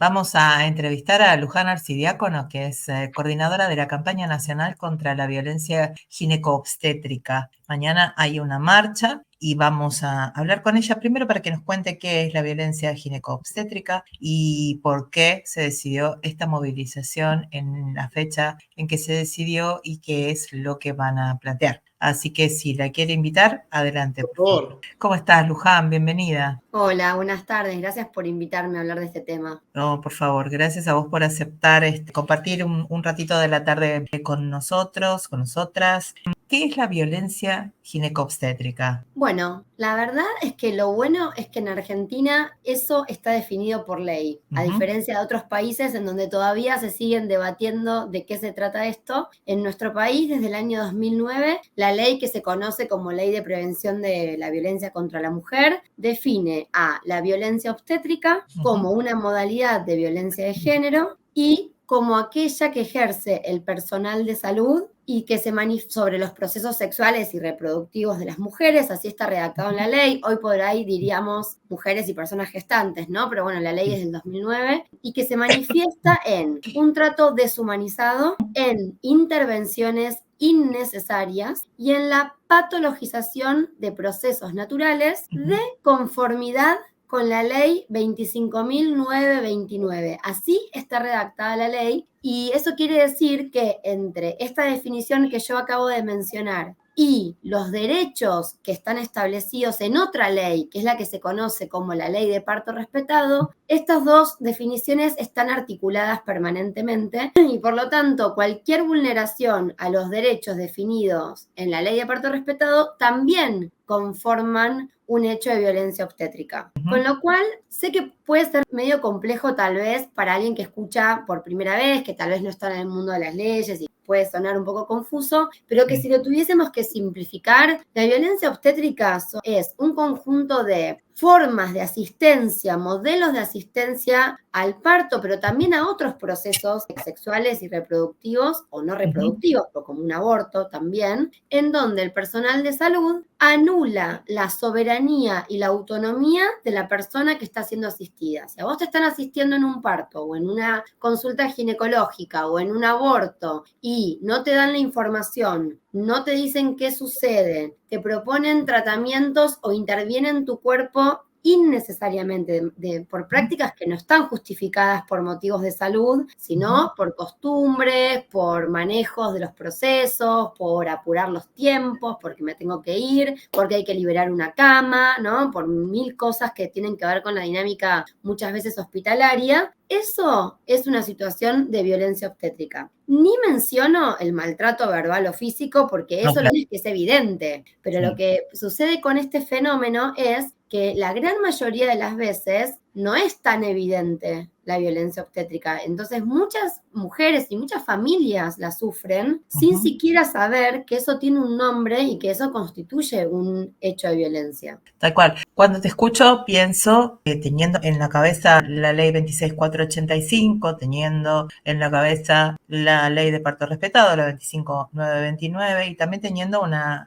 Vamos a entrevistar a Luján Arcidiácono, que es coordinadora de la campaña nacional contra la violencia gineco-obstétrica. Mañana hay una marcha y vamos a hablar con ella primero para que nos cuente qué es la violencia gineco-obstétrica y por qué se decidió esta movilización en la fecha en que se decidió y qué es lo que van a plantear. Así que si la quiere invitar, adelante, por favor. ¿Cómo estás, Luján? Bienvenida. Hola, buenas tardes. Gracias por invitarme a hablar de este tema. No, por favor, gracias a vos por aceptar compartir un ratito de la tarde con nosotros, con nosotras. ¿Qué es la violencia ginecobstétrica? Bueno, la verdad es que lo bueno es que en Argentina eso está definido por ley, a diferencia de otros países en donde todavía se siguen debatiendo de qué se trata esto. En nuestro país, desde el año 2009, la ley que se conoce como Ley de Prevención de la Violencia contra la Mujer define a la violencia obstétrica como una modalidad de violencia de género y como aquella que ejerce el personal de salud y que se manifiesta sobre los procesos sexuales y reproductivos de las mujeres, así está redactado en la ley. Hoy por ahí diríamos mujeres y personas gestantes, ¿no? Pero bueno, la ley es del 2009 y que se manifiesta en un trato deshumanizado, en intervenciones innecesarias y en la patologización de procesos naturales de conformidad con la ley 25.929. Así está redactada la ley y eso quiere decir que entre esta definición que yo acabo de mencionar y los derechos que están establecidos en otra ley, que es la que se conoce como la ley de parto respetado, estas dos definiciones están articuladas permanentemente y por lo tanto cualquier vulneración a los derechos definidos en la ley de parto respetado también conforman un hecho de violencia obstétrica. Con lo cual, sé que puede ser medio complejo tal vez para alguien que escucha por primera vez, que tal vez no está en el mundo de las leyes y puede sonar un poco confuso, pero que si lo tuviésemos que simplificar, la violencia obstétrica es un conjunto de formas de asistencia, modelos de asistencia al parto, pero también a otros procesos sexuales y reproductivos o no reproductivos, como un aborto también, en donde el personal de salud anula la soberanía y la autonomía de la persona que está siendo asistida. Si a vos te están asistiendo en un parto o en una consulta ginecológica o en un aborto y no te dan la información, no te dicen qué sucede, te proponen tratamientos o intervienen en tu cuerpo innecesariamente por prácticas que no están justificadas por motivos de salud, sino por costumbres, por manejos de los procesos, por apurar los tiempos, porque me tengo que ir, porque hay que liberar una cama, ¿no? Por mil cosas que tienen que ver con la dinámica muchas veces hospitalaria. Eso es una situación de violencia obstétrica. Ni menciono el maltrato verbal o físico porque eso es evidente, pero lo que sucede con este fenómeno es que la gran mayoría de las veces no es tan evidente la violencia obstétrica. Entonces muchas mujeres y muchas familias la sufren sin siquiera saber que eso tiene un nombre y que eso constituye un hecho de violencia. Tal cual. Cuando te escucho, pienso, teniendo en la cabeza la ley 26.485, teniendo en la cabeza la ley de parto respetado, la 25.929, y también teniendo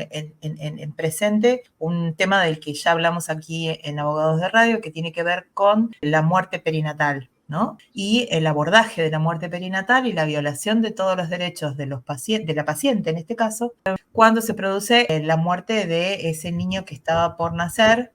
en presente un tema del que ya hablamos aquí en Abogados de Radio, que tiene que ver con la muerte perinatal, ¿no? Y el abordaje de la muerte perinatal y la violación de todos los derechos de la paciente, en este caso, cuando se produce la muerte de ese niño que estaba por nacer,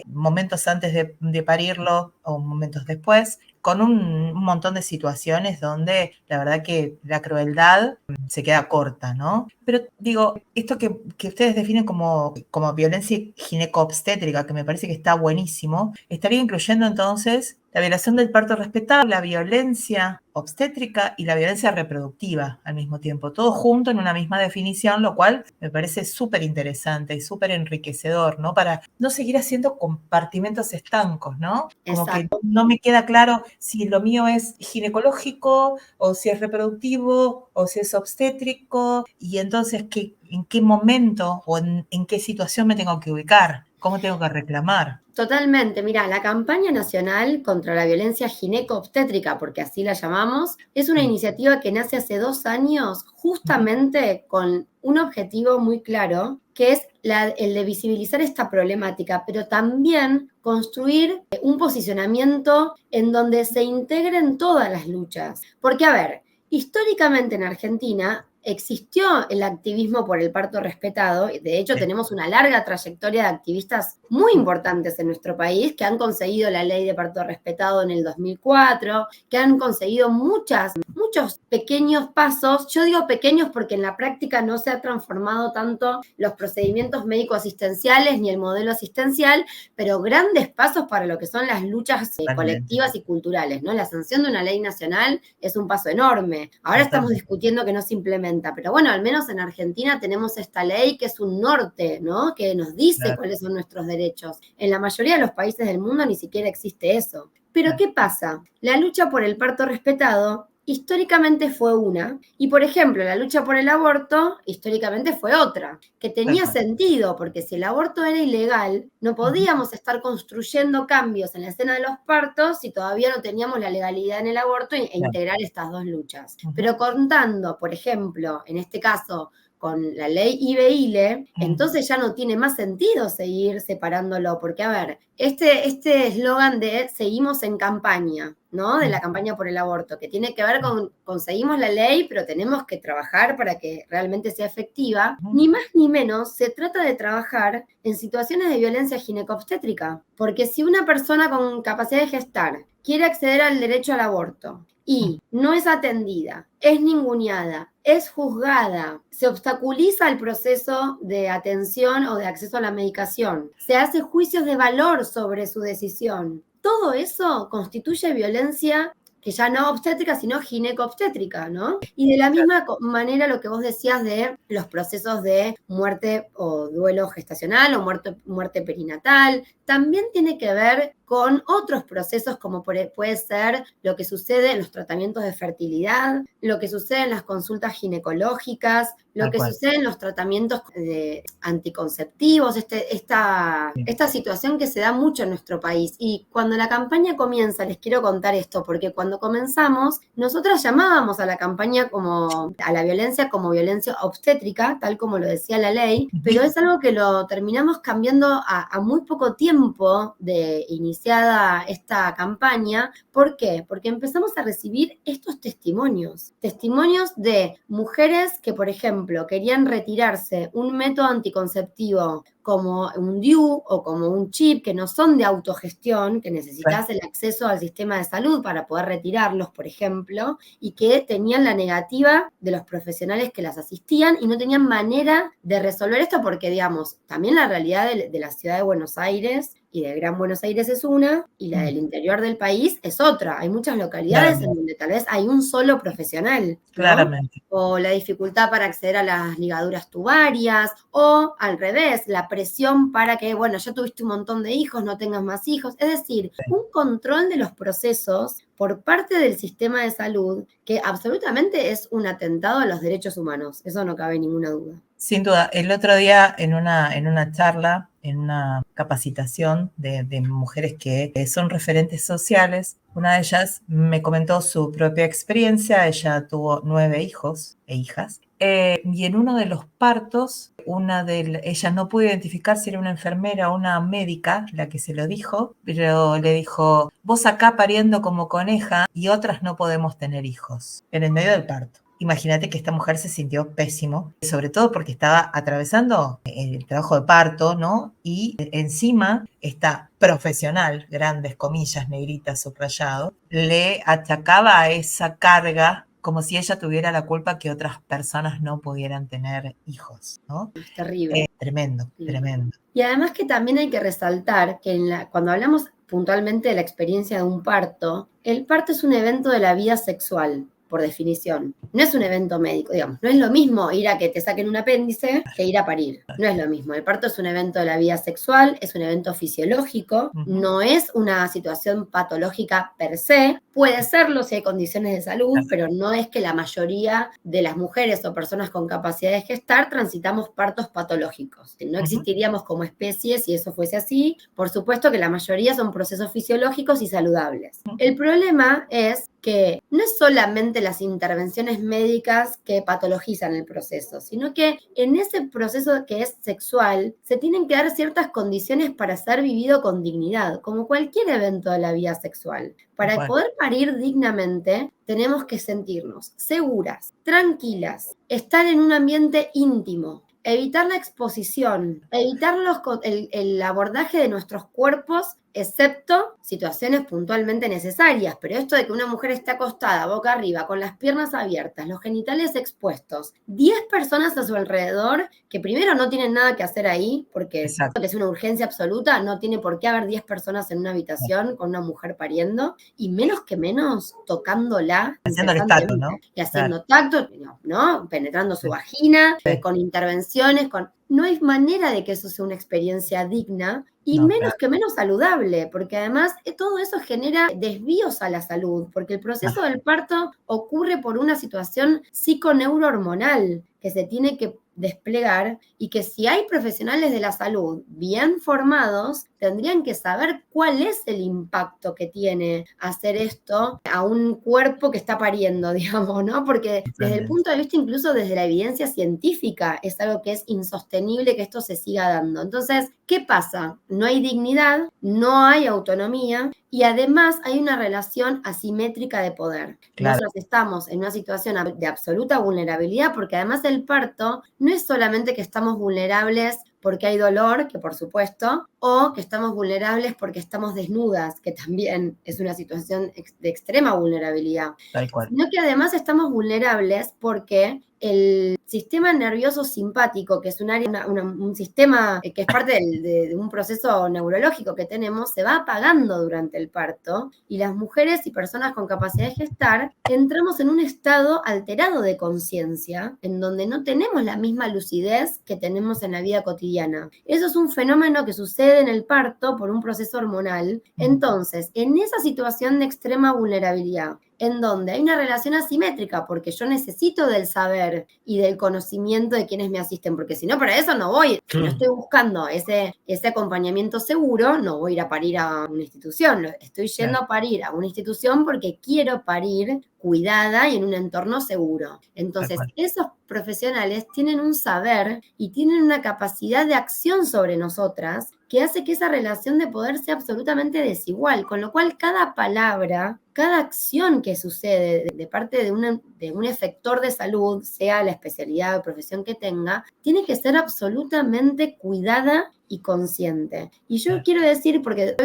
momentos antes de parirlo o momentos después, con un montón de situaciones donde la verdad que la crueldad se queda corta, ¿no? Pero digo, esto que ustedes definen como violencia gineco-obstétrica, que me parece que está buenísimo, estaría incluyendo entonces la violación del parto respetado, la violencia obstétrica y la violencia reproductiva al mismo tiempo, todo junto en una misma definición, lo cual me parece súper interesante y súper enriquecedor, ¿no? Para no seguir haciendo compartimentos estancos, ¿no? Como que no me queda claro si lo mío es ginecológico o si es reproductivo o si es obstétrico y entonces en qué momento o en qué situación me tengo que ubicar, cómo tengo que reclamar. Totalmente, mira, la campaña nacional contra la violencia gineco-obstétrica, porque así la llamamos, es una iniciativa que nace hace 2 años justamente con un objetivo muy claro, que es el de visibilizar esta problemática, pero también construir un posicionamiento en donde se integren todas las luchas. Porque, a ver, históricamente en Argentina existió el activismo por el parto respetado. De hecho, tenemos una larga trayectoria de activistas muy importantes en nuestro país que han conseguido la ley de parto respetado en el 2004, que han conseguido muchos pequeños pasos. Yo digo pequeños porque en la práctica no se ha transformado tanto los procedimientos médico-asistenciales ni el modelo asistencial, pero grandes pasos para lo que son las luchas colectivas y culturales, ¿no? La sanción de una ley nacional es un paso enorme. Ahora estamos discutiendo que no se implementa, pero bueno, al menos en Argentina tenemos esta ley que es un norte, ¿no? Que nos dice cuáles son nuestros derechos. En la mayoría de los países del mundo ni siquiera existe eso. Pero ¿qué pasa? La lucha por el parto respetado históricamente fue una, y por ejemplo, la lucha por el aborto históricamente fue otra, que tenía sentido, porque si el aborto era ilegal, no podíamos estar construyendo cambios en la escena de los partos si todavía no teníamos la legalidad en el aborto e integrar estas dos luchas. Pero contando, por ejemplo, en este caso, con la ley IBE-ILE, entonces ya no tiene más sentido seguir separándolo, porque a ver, este eslogan de seguimos en campaña, ¿no? De la campaña por el aborto, que tiene que ver con conseguimos la ley, pero tenemos que trabajar para que realmente sea efectiva, ni más ni menos se trata de trabajar en situaciones de violencia ginecobstétrica, porque si una persona con capacidad de gestar quiere acceder al derecho al aborto y no es atendida, es ninguneada, es juzgada, se obstaculiza el proceso de atención o de acceso a la medicación, se hace juicios de valor sobre su decisión. Todo eso constituye violencia que ya no obstétrica, sino ginecobstétrica, ¿no? Y de la misma manera lo que vos decías de los procesos de muerte o duelo gestacional o muerte perinatal, también tiene que ver con otros procesos como puede ser lo que sucede en los tratamientos de fertilidad, lo que sucede en las consultas ginecológicas, lo que sucede en los tratamientos de anticonceptivos, esta situación que se da mucho en nuestro país. Y cuando la campaña comienza, les quiero contar esto, porque cuando comenzamos, nosotras llamábamos a la campaña a la violencia como violencia obstétrica, tal como lo decía la ley, pero es algo que lo terminamos cambiando a muy poco tiempo de iniciada esta campaña. ¿Por qué? Porque empezamos a recibir estos testimonios de mujeres que, por ejemplo, querían retirarse un método anticonceptivo como un DIU o como un chip, que no son de autogestión, que necesitas el acceso al sistema de salud para poder retirarlos, por ejemplo, y que tenían la negativa de los profesionales que las asistían y no tenían manera de resolver esto porque, digamos, también la realidad de la ciudad de Buenos Aires y del Gran Buenos Aires es una, y la del interior del país es otra. Hay muchas localidades en donde tal vez hay un solo profesional, ¿no? Claramente. O la dificultad para acceder a las ligaduras tubarias, o al revés, la presión para que, bueno, ya tuviste un montón de hijos, no tengas más hijos. Es decir, un control de los procesos por parte del sistema de salud que absolutamente es un atentado a los derechos humanos. Eso no cabe ninguna duda. Sin duda. El otro día en una charla, en una capacitación de mujeres que son referentes sociales, una de ellas me comentó su propia experiencia. Ella tuvo 9 hijos e hijas. Y en uno de los partos, ella no pudo identificar si era una enfermera o una médica la que se lo dijo, pero le dijo: vos acá pariendo como coneja y otras no podemos tener hijos, en el medio del parto. Imagínate que esta mujer se sintió pésimo, sobre todo porque estaba atravesando el trabajo de parto, ¿no? Y encima esta profesional, grandes comillas, negritas, subrayado, le achacaba a esa carga como si ella tuviera la culpa que otras personas no pudieran tener hijos, ¿no? Es terrible. Tremendo, Sí. tremendo. Y además que también hay que resaltar que cuando hablamos puntualmente de la experiencia de un parto, el parto es un evento de la vida sexual, por definición. No es un evento médico, digamos. No es lo mismo ir a que te saquen un apéndice que ir a parir. No es lo mismo. El parto es un evento de la vida sexual, es un evento fisiológico, no es una situación patológica per se. Puede serlo si hay condiciones de salud, pero no es que la mayoría de las mujeres o personas con capacidad de gestar transitamos partos patológicos. No existiríamos como especie si eso fuese así. Por supuesto que la mayoría son procesos fisiológicos y saludables. El problema es que no es solamente las intervenciones médicas que patologizan el proceso, sino que en ese proceso que es sexual se tienen que dar ciertas condiciones para ser vivido con dignidad, como cualquier evento de la vida sexual. Para poder parir dignamente, tenemos que sentirnos seguras, tranquilas, estar en un ambiente íntimo, evitar la exposición, evitar el abordaje de nuestros cuerpos, excepto situaciones puntualmente necesarias. Pero esto de que una mujer esté acostada, boca arriba, con las piernas abiertas, los genitales expuestos, 10 personas a su alrededor, que primero no tienen nada que hacer ahí, porque Exacto. es una urgencia absoluta, no tiene por qué haber 10 personas en una habitación con una mujer pariendo, y menos que menos tocándola Haciéndole tacto, ¿no? y haciendo tacto, ¿no? Penetrando su vagina, con intervenciones, no hay manera de que eso sea una experiencia digna y menos que menos saludable, porque además todo eso genera desvíos a la salud, porque el proceso del parto ocurre por una situación psiconeurohormonal que se tiene que desplegar y que si hay profesionales de la salud bien formados, tendrían que saber cuál es el impacto que tiene hacer esto a un cuerpo que está pariendo, digamos, ¿no? Porque desde el punto de vista, incluso desde la evidencia científica, es algo que es insostenible que esto se siga dando. Entonces, ¿qué pasa? No hay dignidad, no hay autonomía y además hay una relación asimétrica de poder. Claro. Nosotros estamos en una situación de absoluta vulnerabilidad porque además el parto no es solamente que estamos vulnerables porque hay dolor, que por supuesto, o que estamos vulnerables porque estamos desnudas, que también es una situación de extrema vulnerabilidad. Tal cual. Sino que además estamos vulnerables porque el sistema nervioso simpático, que es un sistema que es parte de un proceso neurológico que tenemos, se va apagando durante el parto y las mujeres y personas con capacidad de gestar entramos en un estado alterado de conciencia en donde no tenemos la misma lucidez que tenemos en la vida cotidiana. Eso es un fenómeno que sucede en el parto por un proceso hormonal. Entonces, en esa situación de extrema vulnerabilidad, en donde hay una relación asimétrica, porque yo necesito del saber y del conocimiento de quienes me asisten, porque si no, para eso no voy. Si no estoy buscando ese acompañamiento seguro, no voy a ir a parir a una institución. Estoy yendo a parir a una institución porque quiero parir cuidada y en un entorno seguro. Entonces, esos profesionales tienen un saber y tienen una capacidad de acción sobre nosotras que hace que esa relación de poder sea absolutamente desigual, con lo cual cada palabra, cada acción que sucede de parte de un efector de salud, sea la especialidad o profesión que tenga, tiene que ser absolutamente cuidada y consciente. Y yo quiero decir, porque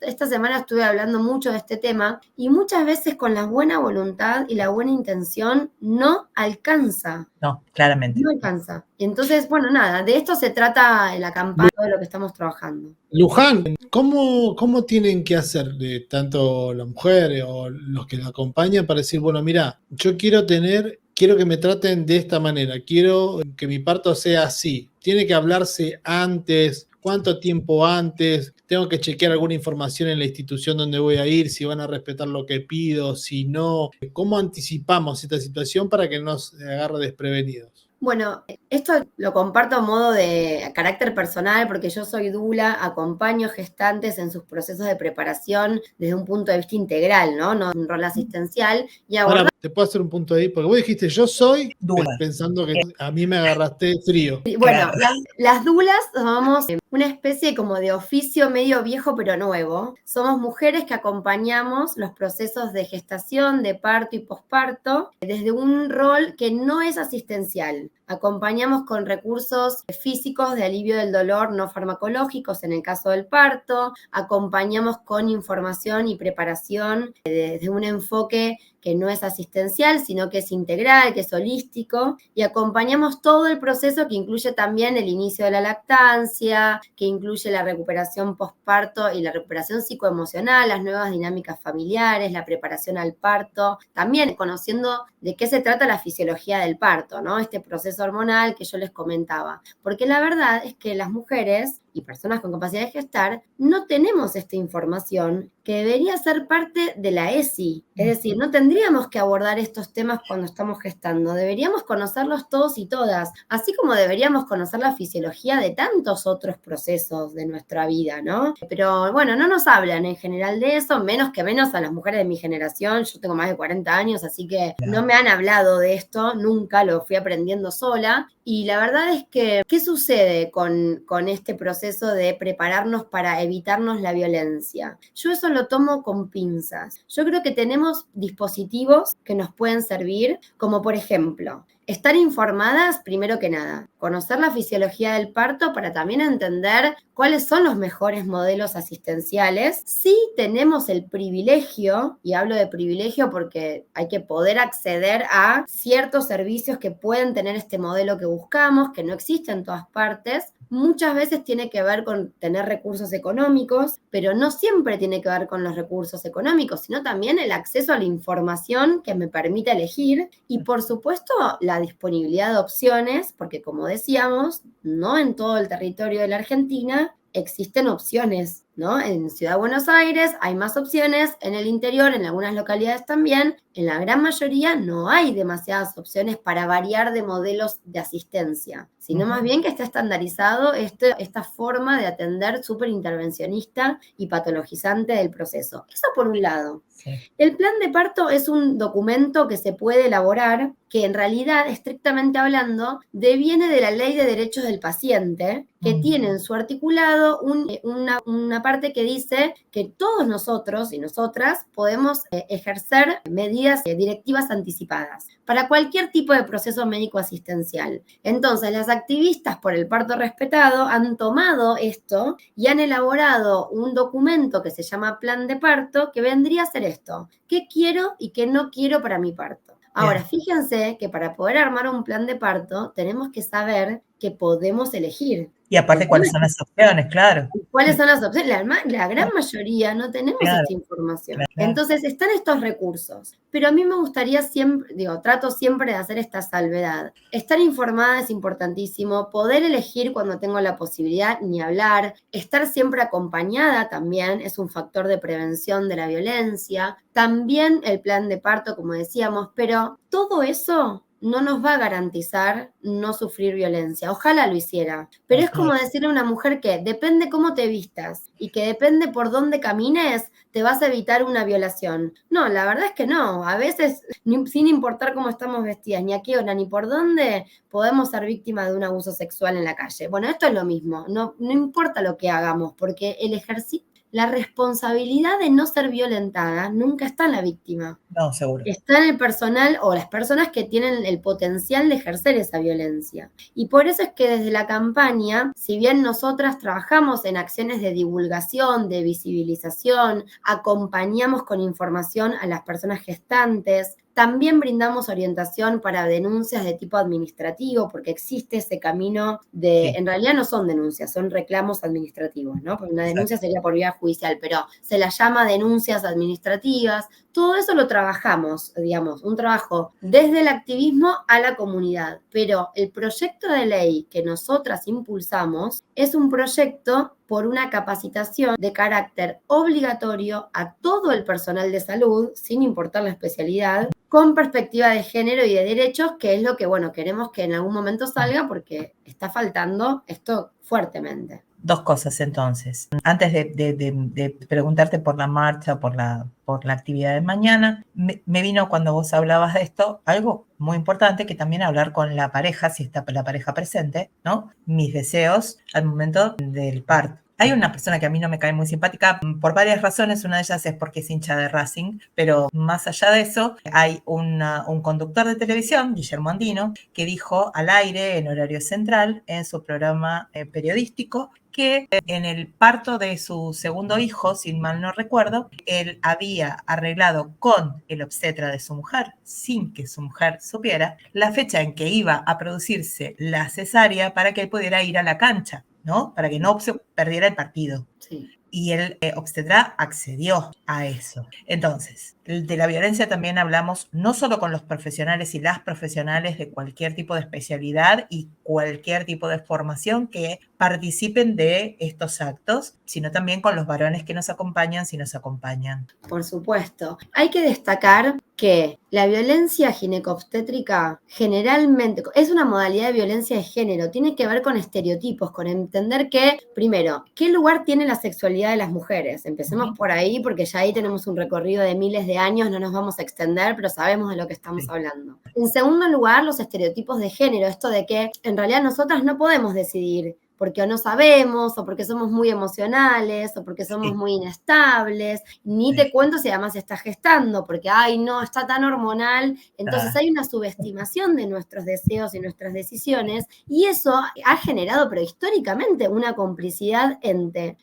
esta semana estuve hablando mucho de este tema, y muchas veces con la buena voluntad y la buena intención no alcanza. No, claramente. No alcanza. Y entonces, bueno, nada, de esto se trata la campaña de lo que estamos trabajando. Luján, ¿cómo tienen que hacer tanto la mujer o los que la acompañan para decir, bueno, mira, yo quiero que me traten de esta manera, quiero que mi parto sea así? ¿Tiene que hablarse antes? ¿Cuánto tiempo antes? ¿Tengo que chequear alguna información en la institución donde voy a ir? Si van a respetar lo que pido, si no. ¿Cómo anticipamos esta situación para que no nos agarre desprevenidos? Bueno, esto lo comparto a modo de carácter personal porque yo soy dula, acompaño gestantes en sus procesos de preparación desde un punto de vista integral, ¿no? No un rol asistencial. Y ahora, ¿te puedo hacer un punto ahí? Porque vos dijiste, yo soy dula, pensando que a mí me agarraste frío. Bueno, las dulas somos una especie como de oficio medio viejo pero nuevo. Somos mujeres que acompañamos los procesos de gestación, de parto y posparto desde un rol que no es asistencial. Acompañamos con recursos físicos de alivio del dolor no farmacológicos en el caso del parto, acompañamos con información y preparación desde un enfoque que no es asistencial, sino que es integral, que es holístico, y acompañamos todo el proceso que incluye también el inicio de la lactancia, que incluye la recuperación posparto y la recuperación psicoemocional, las nuevas dinámicas familiares, la preparación al parto, también conociendo de qué se trata la fisiología del parto, ¿no? Este proceso hormonal que yo les comentaba. Porque la verdad es que las mujeres y personas con capacidad de gestar, no tenemos esta información que debería ser parte de la ESI. Es decir, no tendríamos que abordar estos temas cuando estamos gestando, deberíamos conocerlos todos y todas, así como deberíamos conocer la fisiología de tantos otros procesos de nuestra vida, ¿no? Pero bueno, no nos hablan en general de eso, menos a las mujeres de mi generación. Yo tengo más de 40 años, así que no me han hablado de esto, nunca, lo fui aprendiendo sola. Y la verdad es que, ¿qué sucede con este proceso de prepararnos para evitarnos la violencia? Yo eso lo tomo con pinzas. Yo creo que tenemos dispositivos que nos pueden servir, como por ejemplo, estar informadas, primero que nada, conocer la fisiología del parto para también entender cuáles son los mejores modelos asistenciales. Sí tenemos el privilegio, y hablo de privilegio porque hay que poder acceder a ciertos servicios que pueden tener este modelo que buscamos, que no existe en todas partes. Muchas veces tiene que ver con tener recursos económicos, pero no siempre tiene que ver con los recursos económicos, sino también el acceso a la información que me permite elegir y, por supuesto, la disponibilidad de opciones, porque como decíamos, no en todo el territorio de la Argentina existen opciones, ¿no? En Ciudad de Buenos Aires hay más opciones, en el interior, en algunas localidades también, en la gran mayoría no hay demasiadas opciones para variar de modelos de asistencia, sino más bien que está estandarizado esta forma de atender súper intervencionista y patologizante del proceso. Eso por un lado. Sí. El plan de parto es un documento que se puede elaborar, que en realidad, estrictamente hablando, deviene de la Ley de Derechos del Paciente, que tiene en su articulado una parte que dice que todos nosotros y nosotras podemos ejercer medidas directivas anticipadas para cualquier tipo de proceso médico asistencial. Entonces, las activistas por el parto respetado han tomado esto y han elaborado un documento que se llama Plan de Parto, que vendría a ser esto: ¿qué quiero y qué no quiero para mi parto? Ahora, fíjense que para poder armar un plan de parto tenemos que saber que podemos elegir. Y aparte, ¿cuáles son las opciones? Claro. ¿Cuáles son las opciones? La gran mayoría no tenemos esta información. Claro. Entonces, están estos recursos. Pero a mí me gustaría siempre, trato siempre de hacer esta salvedad. Estar informada es importantísimo. Poder elegir cuando tengo la posibilidad, ni hablar. Estar siempre acompañada también es un factor de prevención de la violencia. También el plan de parto, como decíamos. Pero todo eso no nos va a garantizar no sufrir violencia. Ojalá lo hiciera. Pero es como decirle a una mujer que depende cómo te vistas y que depende por dónde camines, te vas a evitar una violación. No, la verdad es que no. A veces, sin importar cómo estamos vestidas, ni a qué hora, ni por dónde, podemos ser víctimas de un abuso sexual en la calle. Bueno, esto es lo mismo. No importa lo que hagamos, porque el ejercicio, la responsabilidad de no ser violentada nunca está en la víctima. No, seguro. Está en el personal o las personas que tienen el potencial de ejercer esa violencia. Y por eso es que desde la campaña, si bien nosotras trabajamos en acciones de divulgación, de visibilización, acompañamos con información a las personas gestantes, también brindamos orientación para denuncias de tipo administrativo, porque existe ese camino de, en realidad no son denuncias, son reclamos administrativos, ¿no? Porque una denuncia sería por vía judicial, pero se las llama denuncias administrativas. Todo eso lo trabajamos, digamos, un trabajo desde el activismo a la comunidad. Pero el proyecto de ley que nosotras impulsamos es un proyecto por una capacitación de carácter obligatorio a todo el personal de salud, sin importar la especialidad, con perspectiva de género y de derechos, que es lo que, bueno, queremos que en algún momento salga porque está faltando esto fuertemente. Dos cosas entonces. Antes de preguntarte por la marcha o por la actividad de mañana, me vino cuando vos hablabas de esto algo muy importante, que también hablar con la pareja, si está la pareja presente, ¿no? Mis deseos al momento del parto. Hay una persona que a mí no me cae muy simpática por varias razones. Una de ellas es porque es hincha de Racing, pero más allá de eso, hay un conductor de televisión, Guillermo Andino, que dijo al aire en horario central en su programa periodístico que en el parto de su segundo hijo, si mal no recuerdo, él había arreglado con el obstetra de su mujer, sin que su mujer supiera, la fecha en que iba a producirse la cesárea para que él pudiera ir a la cancha, ¿no? Para que no se perdiera el partido. Sí. y el obstetra accedió a eso. Entonces, de la violencia también hablamos no solo con los profesionales y las profesionales de cualquier tipo de especialidad y cualquier tipo de formación que participen de estos actos, sino también con los varones que nos acompañan, si nos acompañan. Por supuesto. Hay que destacar que la violencia ginecobstétrica generalmente es una modalidad de violencia de género, tiene que ver con estereotipos, con entender que, primero, ¿qué lugar tiene la sexualidad de las mujeres? Empecemos por ahí, porque ya ahí tenemos un recorrido de miles de años, no nos vamos a extender, pero sabemos de lo que estamos hablando. En segundo lugar, los estereotipos de género, esto de que en realidad nosotras no podemos decidir porque o no sabemos, o porque somos muy emocionales, o porque somos muy inestables, ni te cuento si además está gestando, porque, ay, no, está tan hormonal. Entonces hay una subestimación de nuestros deseos y nuestras decisiones, y eso ha generado, pero históricamente, una complicidad entre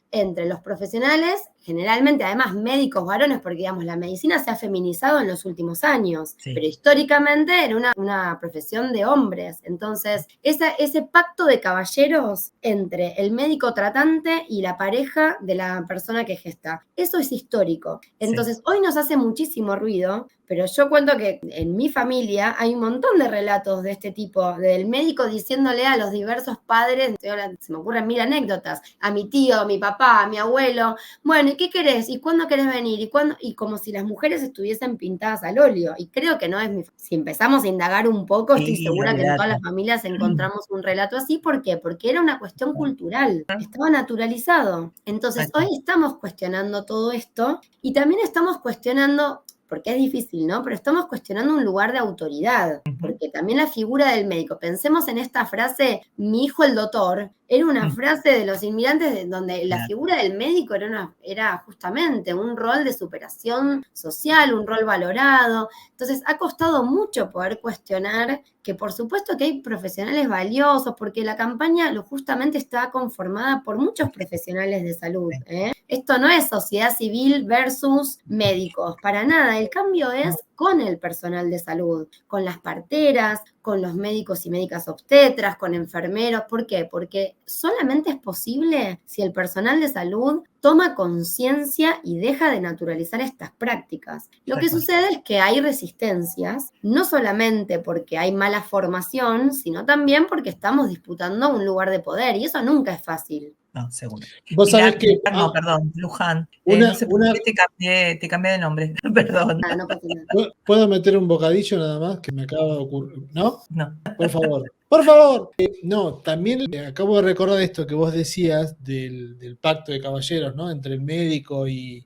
los profesionales, generalmente además médicos varones, porque digamos la medicina se ha feminizado en los últimos años, pero históricamente era una profesión de hombres. Entonces, ese pacto de caballeros entre el médico tratante y la pareja de la persona que gesta, eso es histórico. Entonces, hoy nos hace muchísimo ruido, pero yo cuento que en mi familia hay un montón de relatos de este tipo, del médico diciéndole a los diversos padres, se me ocurren 1000 anécdotas, a mi tío, a mi papá, a mi abuelo, bueno, ¿y qué querés? ¿Y cuándo querés venir? ¿Y cuándo? Y como si las mujeres estuviesen pintadas al óleo. Y creo que no es si empezamos a indagar un poco, estoy segura que en todas las familias encontramos un relato así. ¿Por qué? Porque era una cuestión cultural, estaba naturalizado. Entonces, hoy estamos cuestionando todo esto y también estamos cuestionando, porque es difícil, ¿no? Pero estamos cuestionando un lugar de autoridad, porque también la figura del médico, pensemos en esta frase, mi hijo el doctor, era una frase de los inmigrantes donde la figura del médico era justamente un rol de superación social, un rol valorado. Entonces ha costado mucho poder cuestionar que por supuesto que hay profesionales valiosos, porque la campaña justamente está conformada por muchos profesionales de salud, ¿eh? Esto no es sociedad civil versus médicos, para nada. El cambio es con el personal de salud, con las parteras, con los médicos y médicas obstetras, con enfermeros. ¿Por qué? Porque solamente es posible si el personal de salud toma conciencia y deja de naturalizar estas prácticas. Lo que sucede es que hay resistencias, no solamente porque hay mala formación, sino también porque estamos disputando un lugar de poder, y eso nunca es fácil. No, seguro. Vos sabés que... No, perdón, Luján. Una, no sé por qué te cambié de nombre, perdón. No pasa nada. ¿Puedo meter un bocadillo nada más que me acaba de ocurrir? ¿No? No. Por favor. Por favor. No, también acabo de recordar esto que vos decías del pacto de caballeros, ¿no? Entre el médico y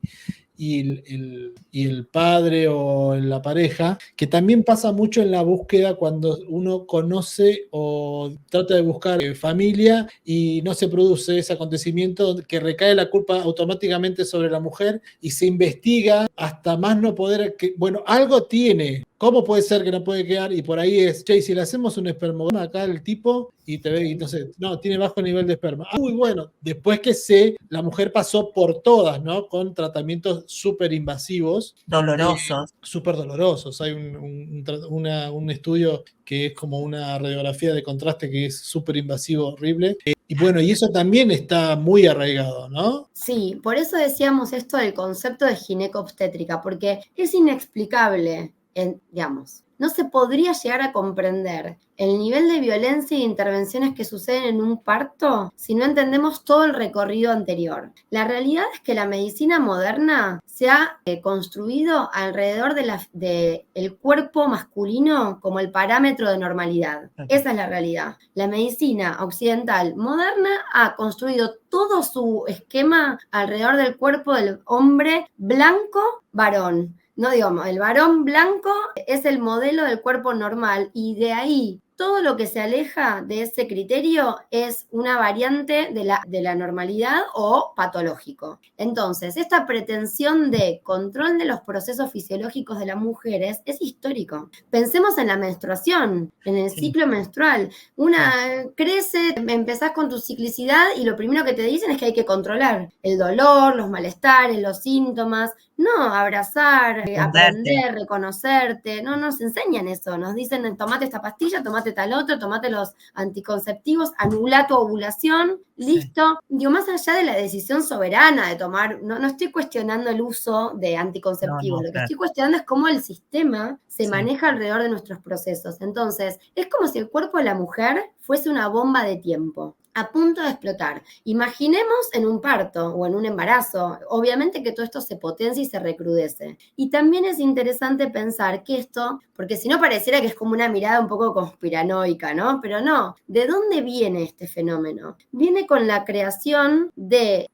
el padre o la pareja, que también pasa mucho en la búsqueda cuando uno conoce o trata de buscar familia y no se produce ese acontecimiento que recae la culpa automáticamente sobre la mujer y se investiga hasta más no poder, bueno, algo tiene. ¿Cómo puede ser que no puede quedar? Y por ahí es, che, si le hacemos un espermograma acá al tipo y te ve, y entonces, no, tiene bajo nivel de esperma. Muy bueno. Después que la mujer pasó por todas, ¿no? Con tratamientos súper invasivos. Dolorosos. Súper dolorosos. Hay un estudio que es como una radiografía de contraste que es súper invasivo, horrible. Y bueno, y eso también está muy arraigado, ¿no? Sí, por eso decíamos esto del concepto de ginecobstétrica, porque es inexplicable. Digamos, no se podría llegar a comprender el nivel de violencia y intervenciones que suceden en un parto si no entendemos todo el recorrido anterior. La realidad es que la medicina moderna se ha construido alrededor del cuerpo masculino como el parámetro de normalidad. Esa es la realidad. La medicina occidental moderna ha construido todo su esquema alrededor del cuerpo del hombre blanco varón. No digamos, el varón blanco es el modelo del cuerpo normal y de ahí todo lo que se aleja de ese criterio es una variante de la normalidad o patológico. Entonces, esta pretensión de control de los procesos fisiológicos de las mujeres es histórico. Pensemos en la menstruación, en el ciclo menstrual. Una crece, empezás con tu ciclicidad y lo primero que te dicen es que hay que controlar el dolor, los malestares, los síntomas. No, abrazar, aprender, reconocerte. No nos enseñan eso. Nos dicen, tomate esta pastilla, tomate tomate tal otro, tomate los anticonceptivos, anula tu ovulación, listo. Digo, más allá de la decisión soberana de tomar, no estoy cuestionando el uso de anticonceptivos, lo que estoy cuestionando es cómo el sistema se maneja alrededor de nuestros procesos. Entonces, es como si el cuerpo de la mujer fuese una bomba de tiempo, a punto de explotar. Imaginemos en un parto o en un embarazo, obviamente que todo esto se potencia y se recrudece. Y también es interesante pensar que esto, porque si no pareciera que es como una mirada un poco conspiranoica, ¿no? Pero no, ¿de dónde viene este fenómeno? Viene con la creación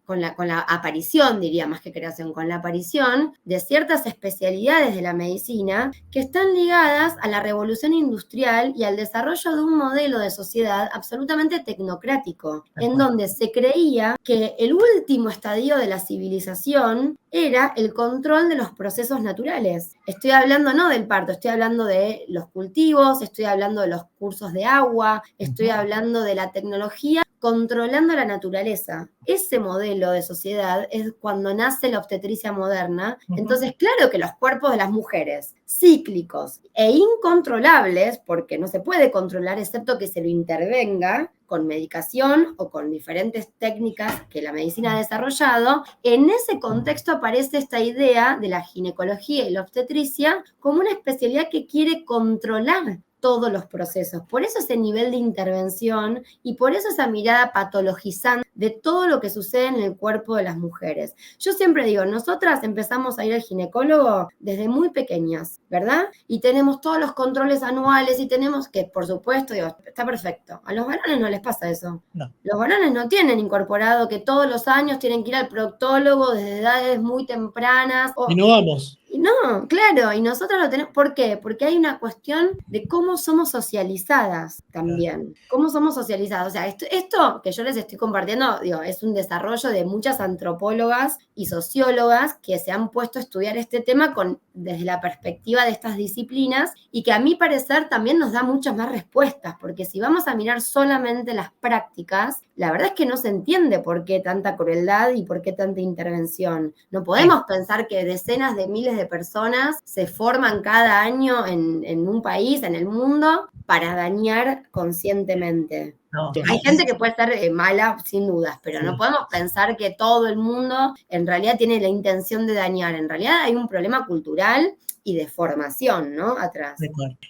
con la aparición, diría más que creación, con la aparición de ciertas especialidades de la medicina que están ligadas a la revolución industrial y al desarrollo de un modelo de sociedad absolutamente tecnocrático, en donde se creía que el último estadio de la civilización era el control de los procesos naturales. Estoy hablando no del parto, estoy hablando de los cultivos, estoy hablando de los cursos de agua, estoy hablando de la tecnología controlando la naturaleza. Ese modelo de sociedad es cuando nace la obstetricia moderna. Entonces, claro que los cuerpos de las mujeres, cíclicos e incontrolables, porque no se puede controlar excepto que se lo intervenga con medicación o con diferentes técnicas que la medicina ha desarrollado, en ese contexto aparece esta idea de la ginecología y la obstetricia como una especialidad que quiere controlar todos los procesos. Por eso ese nivel de intervención y por eso esa mirada patologizante de todo lo que sucede en el cuerpo de las mujeres. Yo siempre digo, nosotras empezamos a ir al ginecólogo desde muy pequeñas, ¿verdad? Y tenemos todos los controles anuales y tenemos que, por supuesto, digo, está perfecto. A los varones no les pasa eso. No. Los varones no tienen incorporado que todos los años tienen que ir al proctólogo desde edades muy tempranas. Y no vamos. No, claro, y nosotros lo tenemos. ¿Por qué? Porque hay una cuestión de cómo somos socializadas también. Cómo somos socializadas. O sea, esto que yo les estoy compartiendo, digo, es un desarrollo de muchas antropólogas y sociólogas que se han puesto a estudiar este tema desde la perspectiva de estas disciplinas y que a mi parecer también nos da muchas más respuestas, porque si vamos a mirar solamente las prácticas, la verdad es que no se entiende por qué tanta crueldad y por qué tanta intervención. No podemos pensar que decenas de miles de personas se forman cada año en un país, en el mundo, para dañar conscientemente. No. Hay gente que puede ser mala, sin dudas, pero no podemos pensar que todo el mundo en realidad tiene la intención de dañar. En realidad hay un problema cultural y de formación, ¿no? Atrás.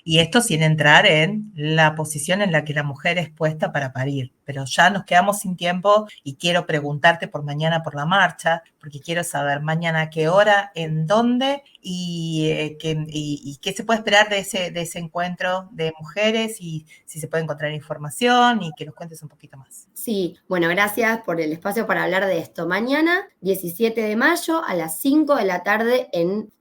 Y esto sin entrar en la posición en la que la mujer es puesta para parir. Pero ya nos quedamos sin tiempo y quiero preguntarte por mañana por la marcha, porque quiero saber mañana a qué hora, en dónde y qué se puede esperar de ese encuentro de mujeres y si se puede encontrar información y que nos cuentes un poquito más. Sí, bueno, gracias por el espacio para hablar de esto. Mañana, 17 de mayo, a las 5 de la tarde en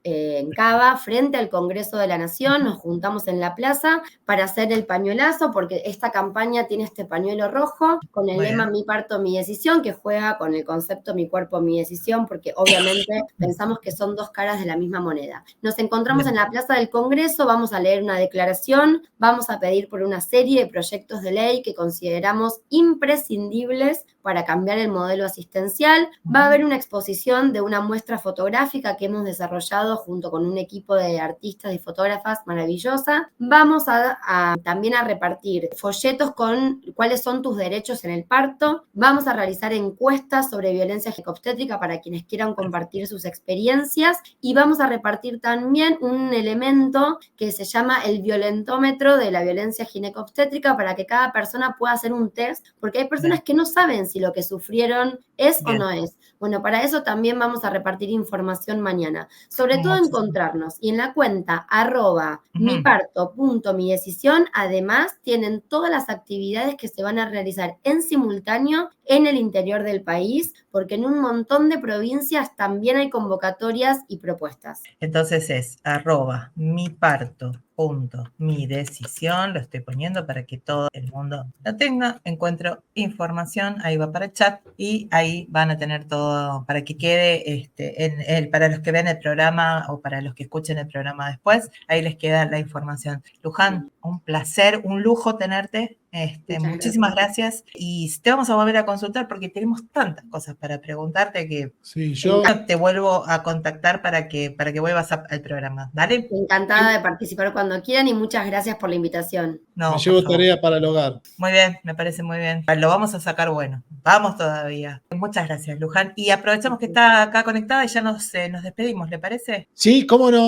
Cava, frente al Congreso de la Nación, nos juntamos en la plaza para hacer el pañuelazo, porque esta campaña tiene este pañuelo rojo con el lema Mi parto, mi decisión, que juega con el concepto Mi cuerpo, mi decisión, porque obviamente pensamos que son dos caras de la misma moneda. Nos encontramos en la plaza del Congreso, vamos a leer una declaración, vamos a pedir por una serie de proyectos de ley que consideramos imprescindibles para cambiar el modelo asistencial. Va a haber una exposición de una muestra fotográfica que hemos desarrollado junto con un equipo de artistas y fotógrafas maravillosa. Vamos también a repartir folletos con cuáles son tus derechos en el parto. Vamos a realizar encuestas sobre violencia ginecobstétrica para quienes quieran compartir sus experiencias y vamos a repartir también un elemento que se llama el violentómetro de la violencia ginecobstétrica para que cada persona pueda hacer un test, porque hay personas que no saben si lo que sufrieron es o no es. Bueno, para eso también vamos a repartir información mañana. Sobre todo encontrarnos. Y en la cuenta @miparto.midecisión, además, tienen todas las actividades que se van a realizar en simultáneo en el interior del país, porque en un montón de provincias también hay convocatorias y propuestas. Entonces es @miparto.midecisión, lo estoy poniendo para que todo el mundo lo tenga. Encuentro información, ahí va para el chat y ahí van a tener todo para que quede para los que ven el programa o para los que escuchen el programa después, ahí les queda la información. Luján, un placer, un lujo tenerte. Muchísimas gracias. Y te vamos a volver a consultar porque tenemos tantas cosas para preguntarte que Sí, yo te vuelvo a contactar para que vuelvas al programa. ¿Dale? Encantada de participar cuando quieran y muchas gracias por la invitación. No, me por llevo favor. tarea para el hogar. Muy bien, me parece muy bien. Lo vamos a sacar bueno. Vamos todavía. Muchas gracias, Luján. Y aprovechamos que está acá conectada y ya nos despedimos, ¿le parece? Sí, cómo no.